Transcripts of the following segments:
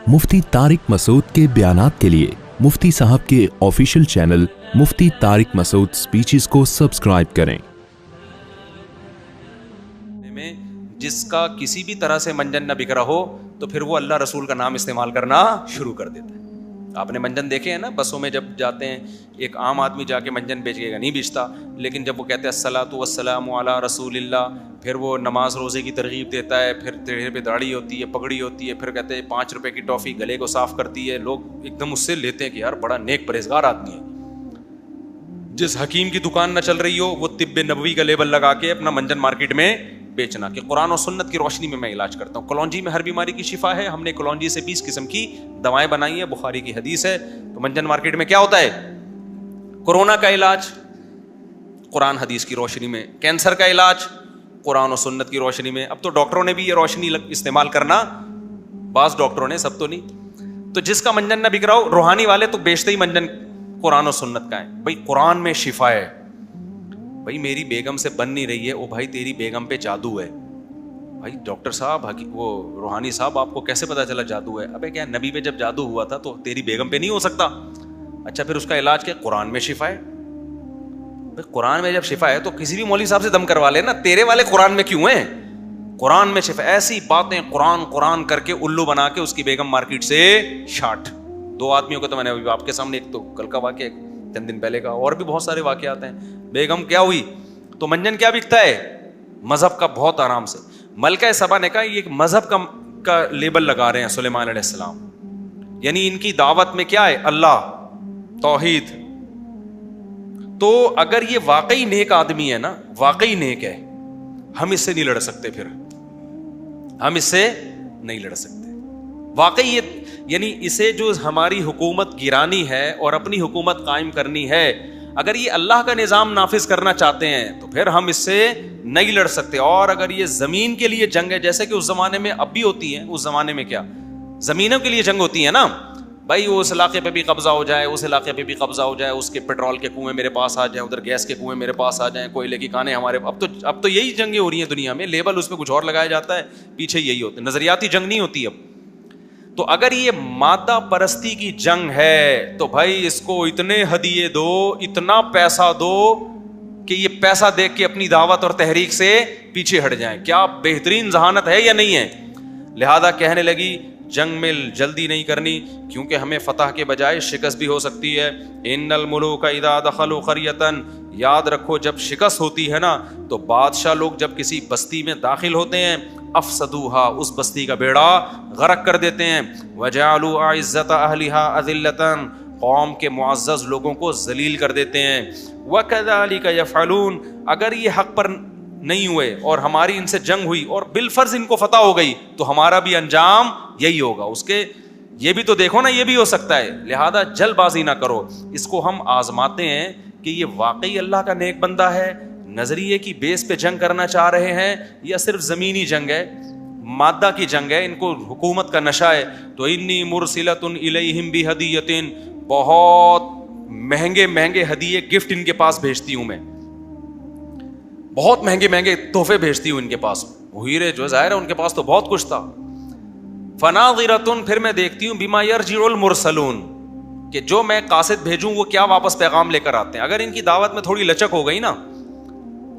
मुफ्ती तारिक मसूद के बयानात के लिए मुफ्ती साहब के ऑफिशियल चैनल मुफ्ती तारिक मसूद स्पीचेस को सब्सक्राइब करें। जिसका किसी भी तरह से मंजन न बिखरा हो तो फिर वो अल्लाह रसूल का नाम इस्तेमाल करना शुरू कर देता है। आपने मंजन देखे हैं ना, बसों में जब जाते हैं, एक आम आदमी जाके मंजन बेचेगा नहीं बेचता, लेकिन जब वो कहते हैं अस्सलातु वस्सलामु अला रसूलिल्लाह, फिर वो नमाज रोज़े की तरगीब देता है, फिर चेहरे पे दाढ़ी होती है, पगड़ी होती है, फिर कहते हैं 5 रुपए की टॉफ़ी गले को साफ़ करती है, लोग एकदम उससे लेते हैं कि यार बड़ा नेक परहेजगार आदमी है। जिस हकीम की दुकान न चल रही हो वो तिब्बे नबवी का लेबल लगा के अपना मंजन मार्केट में बेचना कि कुरान और सुन्नत की रोशनी में मैं इलाज करता हूँ। कलौंजी में हर बीमारी की शिफा है, हमने कलौंजी से 20 किस्म की दवाएं बनाई है, बुखारी की हदीस है। तो मंजन मार्केट में क्या होता है? कोरोना का इलाज कुरान हदीस की रोशनी में, कैंसर का इलाज कुरान और सुन्नत की रोशनी में। अब तो डॉक्टरों ने भी ये रोशनी इस्तेमाल करना, बास डॉक्टरों ने, सब तो नहीं। तो जिसका मंजन न बिक रहा हो, रूहानी वाले तो बेचते ही मंजन कुरान और सुन्नत का है। भाई कुरान में शिफा है, भाई मेरी बेगम से बन नहीं रही है, ओ भाई तेरी बेगम पे जादू है। भाई डॉक्टर साहब, वो रूहानी साहब, आपको कैसे पता चला जादू है? अबे क्या नबी पे जब जादू हुआ था तो तेरी बेगम पे नहीं हो सकता? अच्छा फिर उसका इलाज क्या? कुरान में शिफा है। भाई कुरान में जब शिफा है तो किसी भी मौलवी साहब से दम करवा लेना, तेरे वाले कुरान में क्यों है? कुरान में शिफा। ऐसी बातें कुरान कुरान करके उल्लू बना के उसकी बेगम मार्केट से शाट। 2 आदमियों को तो मैंने अभी आपके सामने, एक तो कल का वाक्य, चंद दिन पहले का, और भी बहुत सारे वाक्य आते हैं। बेगम क्या हुई तो मंजन क्या बिकता है? मजहब का। बहुत आराम से मलका सबा ने कहा ये मजहब का लेबल लगा रहे हैं सुलेमान अलैहिस्सलाम, यानी इनकी दावत में क्या है? अल्लाह, तौहीद। तो अगर ये वाकई नेक आदमी है ना, वाकई नेक है, हम इससे नहीं लड़ सकते, फिर हम इससे नहीं लड़ सकते। वाकई ये, यानी इसे जो हमारी हुकूमत गिरानी है और अपनी हुकूमत कायम करनी है, अगर ये अल्लाह का निज़ाम नाफिज करना चाहते हैं तो फिर हम इससे नहीं लड़ सकते। और अगर ये ज़मीन के लिए जंग है, जैसे कि उस ज़माने में अब भी होती है, उस ज़माने में क्या ज़मीनों के लिए जंग होती है ना, भाई उस इलाके पे भी कब्जा हो जाए, उस इलाके पे भी कब्जा हो जाए, उसके पेट्रोल के कुएं मेरे पास आ जाए, उधर गैस के कुएं मेरे पास आ जाएं, कोयले की कानें हमारे। अब तो यही जंगें हो रही हैं दुनिया में, लेबल उस पर कुछ और लगाया जाता है, पीछे यही होता है। नज़रियाती जंग नहीं होती अब। तो अगर ये मादा परस्ती की जंग है तो भाई इसको इतने हदिये दो, इतना पैसा दो कि ये पैसा देख के अपनी दावत और तहरीक से पीछे हट जाएं। क्या बेहतरीन जहानत है या नहीं है? लिहाजा कहने लगी जंग में जल्दी नहीं करनी, क्योंकि हमें फतह के बजाय शिकस्त भी हो सकती है। इन्नल मुलूका इज़ा दखलू क़रियतन, याद रखो जब शिकस्त होती है ना तो बादशाह लोग जब किसी बस्ती में दाखिल होते हैं, अफसदूहा, उस बस्ती का बेड़ा गरक कर देते हैं। वजालू आइज़्ज़त अहलिहा अज़िल्लतन, कौम के मुअज़्ज़ज़ लोगों को जलील कर देते हैं। वकज़ालिका यफ़अलून, अगर ये हक पर नहीं हुए और हमारी इनसे जंग हुई और बिलफर्ज इनको फतह हो गई तो हमारा भी अंजाम यही होगा। उसके ये भी तो देखो ना, ये भी हो सकता है। लिहाजा जल्दबाजी ना करो, इसको हम आजमाते हैं कि ये वाकई अल्लाह का नेक बंदा है, नजरिए की बेस पे जंग करना चाह रहे हैं, या सिर्फ जमीनी जंग है, मादा की जंग है, इनको हुकूमत का नशा है। तो इन्नी मुरसिलतुन इलैहिम बिहदियतिन, बहुत महंगे महंगे हदिये, गिफ्ट इनके पास भेजती हूं मैं, बहुत महंगे महंगे तोहफे भेजती हूं इनके पास। हीरे जो जाहिर है उनके पास तो बहुत कुछ था। फनाज़िरतुन, फिर मैं देखती हूं बिमा यरजिउल मुरसलून, कि जो मैं कासिद भेजूं वो क्या वापस पैगाम लेकर आते हैं। अगर इनकी दावत में थोड़ी लचक हो गई ना,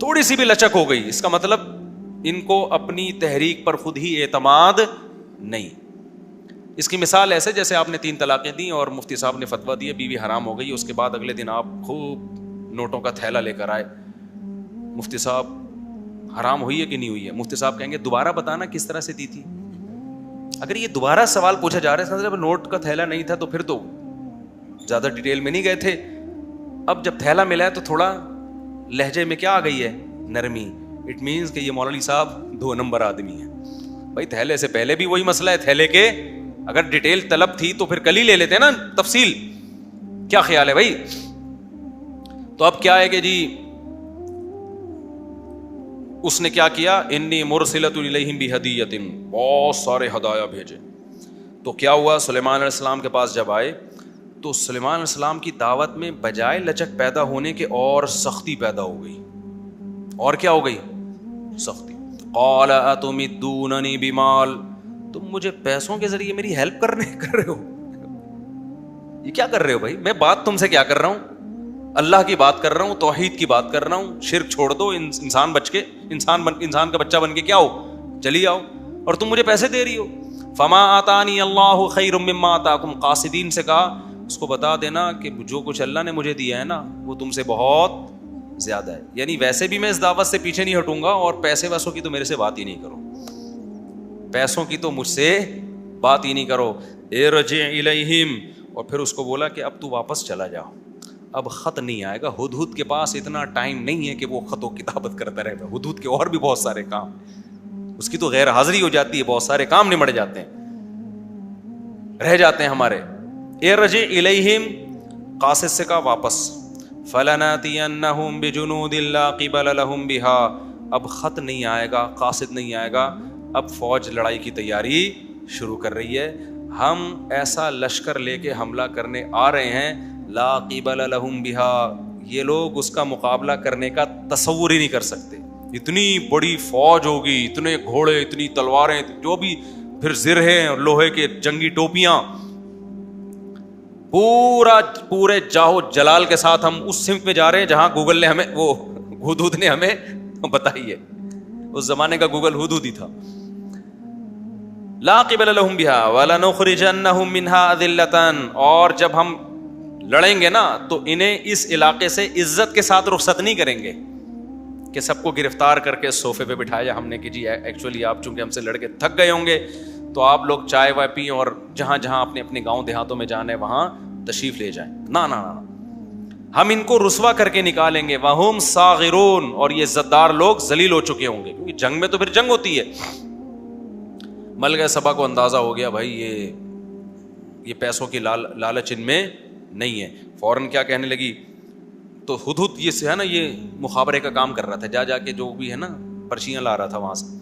थोड़ी सी भी लचक हो गई, इसका मतलब इनको अपनी तहरीक पर खुद ही एतमाद नहीं। इसकी मिसाल ऐसे जैसे आपने 3 तलाक़ें दी और मुफ्ती साहब ने फतवा दिया, बीवी हराम हो गई, उसके बाद अगले दिन आप खूब नोटों का थैला लेकर आए, मुफ्ती साहब हराम हुई है कि नहीं हुई है? मुफ्ती साहब कहेंगे दोबारा बताना किस तरह से दी थी। अगर ये दोबारा सवाल पूछा जा रहा है, मतलब नोट का थैला नहीं था तो फिर तो ज्यादा डिटेल में नहीं गए थे। अब जब थैला मिला है तो थोड़ा लहजे में क्या आ गई है? नरमी। इट मीन्स कि ये मौलवी साहब 2 नंबर आदमी है। भाई थैले से पहले भी वही मसला है, थैले के अगर डिटेल तलब थी तो फिर कल ही ले लेते हैं ना तफसील। क्या ख्याल है भाई? तो अब क्या है कि जी उसने क्या किया, इन्नी मुरसिलतुन इलैहिम बिहदियतिन, बहुत सारे हदाया भेजे। तो क्या हुआ, सुलेमान अलैहिस्सलाम के पास जब आए तो सुलेमान अलैहिस्सलाम की दावत में बजाय लचक पैदा होने के और सख्ती पैदा हो गई। और क्या हो गई? सख्ती। क़ाल अतुमिद्दूननी बिमाल, تم مجھے پیسوں کے ذریعے میری ہیلپ کر رہے ہو, یہ کیا کر رہے ہو بھائی؟ میں بات تم سے کیا کر رہا ہوں؟ اللہ کی بات کر رہا ہوں, توحید کی بات کر رہا ہوں. شرک چھوڑ دو, انسان بچ کے انسان کا بچہ بن کے کیا ہو, چلی آؤ, اور تم مجھے پیسے دے رہی ہو. فما آتانی اللہ خیر مما آتاکم, قاصدین سے کہا اس کو بتا دینا کہ جو کچھ اللہ نے مجھے دیا ہے نا وہ تم سے بہت زیادہ ہے. یعنی ویسے بھی میں اس دعوت سے پیچھے نہیں ہٹوں گا, اور پیسے ویسوں کی تو میرے سے بات ہی نہیں کرو, پیسوں کی تو مجھ سے بات ہی نہیں کرو. ارجع الیہم, اور پھر اس کو بولا کہ اب تو واپس چلا جا, اب خط نہیں آئے گا. ہدہد کے پاس اتنا ٹائم نہیں ہے کہ وہ خط و کتابت کرتا رہے گا. ہدہد کے اور بھی بہت سارے کام, اس کی تو غیر حاضری ہو جاتی ہے, بہت سارے کام نمٹ جاتے ہیں, رہ جاتے ہیں ہمارے. ارجع الیہم, قاصد سے کہا واپس. فلناتینہم بجنود لا قبل لہم بہا, اب خط نہیں آئے گا, قاصد نہیں آئے گا, اب فوج لڑائی کی تیاری شروع کر رہی ہے. ہم ایسا لشکر لے کے حملہ کرنے آ رہے ہیں, لا قبل لہم بہا, یہ لوگ اس کا مقابلہ کرنے کا تصور ہی نہیں کر سکتے. اتنی بڑی فوج ہوگی, اتنے گھوڑے, اتنی تلواریں, جو بھی, پھر زرہیں اور لوہے کے جنگی ٹوپیاں, پورے جاہو جلال کے ساتھ ہم اس سمت میں جا رہے ہیں جہاں گوگل نے ہمیں, وہ ہدہد نے ہمیں بتائی ہے. اس زمانے کا گوگل ہدہد ہی تھا. لا قبل لہم بہا ولنخرجنہم منہا اذلۃ, اور جب ہم لڑیں گے نا تو انہیں اس علاقے سے عزت کے ساتھ رخصت نہیں کریں گے کہ سب کو گرفتار کر کے صوفے پہ بٹھایا ہم نے کہ جی ایکچولی آپ چونکہ ہم سے لڑ کے تھک گئے ہوں گے تو آپ لوگ چائے وائے پئیں اور جہاں جہاں اپنے اپنے گاؤں دیہاتوں میں جانا ہے وہاں تشریف لے جائیں. نا نا نا, ہم ان کو رسوا کر کے نکالیں گے. وہم صاغرون, اور یہ عزتدار لوگ ذلیل ہو چکے ہوں گے, کیونکہ جنگ میں تو پھر جنگ ہوتی ہے. ملکہ سبا کو اندازہ ہو گیا بھائی یہ پیسوں کی لالچ ان میں نہیں ہے. فوراً کیا کہنے لگی, تو ہدہد یہ سے ہے نا, یہ مخابرے کا کام کر رہا تھا, جا کے جو بھی ہے نا پرچیاں لا رہا تھا وہاں سے.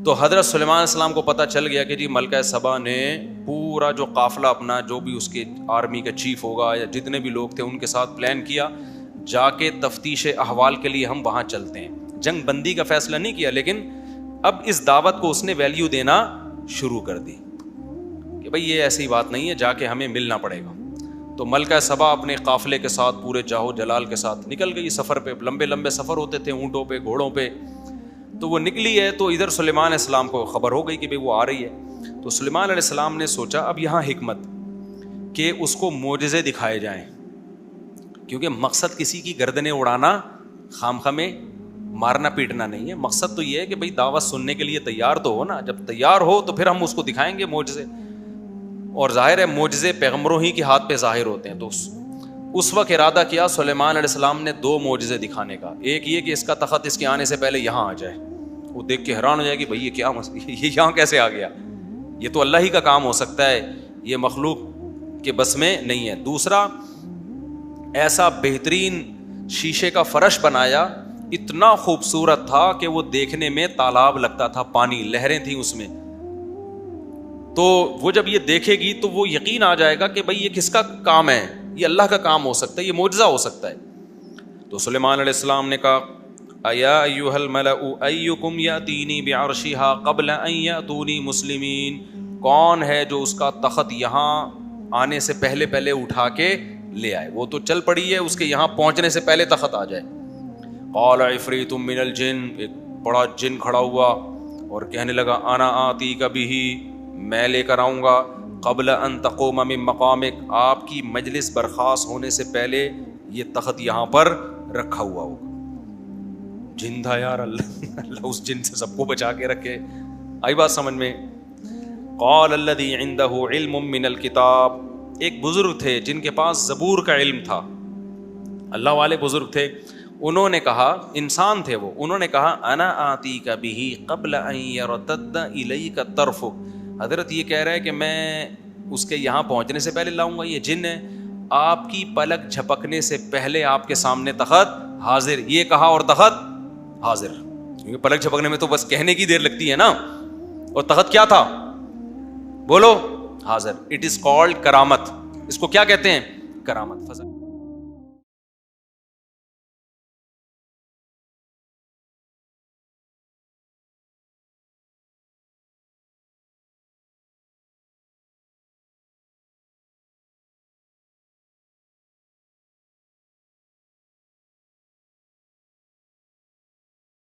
تو حضرت سلیمان علیہ السلام کو پتہ چل گیا کہ جی ملکہ سبا نے پورا جو قافلہ اپنا, جو بھی اس کے آرمی کا چیف ہوگا یا جتنے بھی لوگ تھے ان کے ساتھ پلان کیا, جا کے تفتیش احوال کے لیے ہم وہاں چلتے ہیں. جنگ بندی کا فیصلہ نہیں کیا, لیکن اب اس دعوت کو اس نے ویلیو دینا شروع کر دی کہ بھئی یہ ایسی بات نہیں ہے, جا کے ہمیں ملنا پڑے گا. تو ملکہ سبا اپنے قافلے کے ساتھ پورے جاہو جلال کے ساتھ نکل گئی سفر پہ. لمبے لمبے سفر ہوتے تھے, اونٹوں پہ, گھوڑوں پہ. تو وہ نکلی ہے تو ادھر سلیمان علیہ السلام کو خبر ہو گئی کہ بھئی وہ آ رہی ہے. تو سلیمان علیہ السلام نے سوچا اب یہاں حکمت کہ اس کو معجزے دکھائے جائیں, کیونکہ مقصد کسی کی گردنیں اڑانا, خامخواہ میں مارنا پیٹنا نہیں ہے. مقصد تو یہ ہے کہ بھئی دعوت سننے کے لیے تیار تو ہو نا, جب تیار ہو تو پھر ہم اس کو دکھائیں گے معجزے. اور ظاہر ہے معجزے پیغمبروں ہی کے ہاتھ پہ ظاہر ہوتے ہیں. تو اس وقت ارادہ کیا سلیمان علیہ السلام نے 2 معجزے دکھانے کا. ایک یہ کہ اس کا تخت اس کے آنے سے پہلے یہاں آ جائے, وہ دیکھ کے حیران ہو جائے گی بھئی یہ کیا یہ یہاں کیسے آ گیا, یہ تو اللہ ہی کا کام ہو سکتا ہے, یہ مخلوق کے بس میں نہیں ہے. دوسرا, ایسا بہترین شیشے کا فرش بنایا, اتنا خوبصورت تھا کہ وہ دیکھنے میں تالاب لگتا تھا, پانی, لہریں تھیں اس میں. تو وہ جب یہ دیکھے گی تو وہ یقین آ جائے گا کہ بھئی یہ کس کا کام ہے, یہ اللہ کا کام ہو سکتا ہے, یہ معجزہ ہو سکتا ہے. تو سلیمان علیہ السلام نے کہا ایا ایھا الملأ ایکم یاتینی بعرشھا قبل ان یاتونی مسلمین, کون ہے جو اس کا تخت یہاں آنے سے پہلے اٹھا کے لے آئے. وہ تو چل پڑی ہے, اس کے یہاں پہنچنے سے پہلے تخت آ جائے. قال عفریت من الجن, ایک بڑا جن کھڑا ہوا اور کہنے لگا انا آتیک بہ, میں لے کر آؤں گا, قبل ان تقوم من مقامک, آپ کی مجلس برخاست ہونے سے پہلے یہ تخت یہاں پر رکھا ہوا ہوگا. جن تھا یار, اللہ اس جن سے سب کو بچا کے رکھے. آئی بات سمجھ میں. قال الذی عندہ علم من الکتاب, ایک بزرگ تھے جن کے پاس زبور کا علم تھا, اللہ والے بزرگ تھے. انہوں نے کہا, انسان تھے وہ, انہوں نے کہا انا آتیک بہ قبل ان یرتد الیک طرفک. حضرت یہ کہہ رہا ہے کہ میں اس کے یہاں پہنچنے سے پہلے لاؤں گا, یہ جن ہے, آپ کی پلک جھپکنے سے پہلے آپ کے سامنے تخت حاضر. یہ کہا اور تخت حاضر, کیونکہ پلک جھپکنے میں تو بس کہنے کی دیر لگتی ہے نا, اور تخت کیا تھا بولو, حاضر. اٹ از کالڈ کرامت. اس کو کیا کہتے ہیں؟ کرامت. فضل.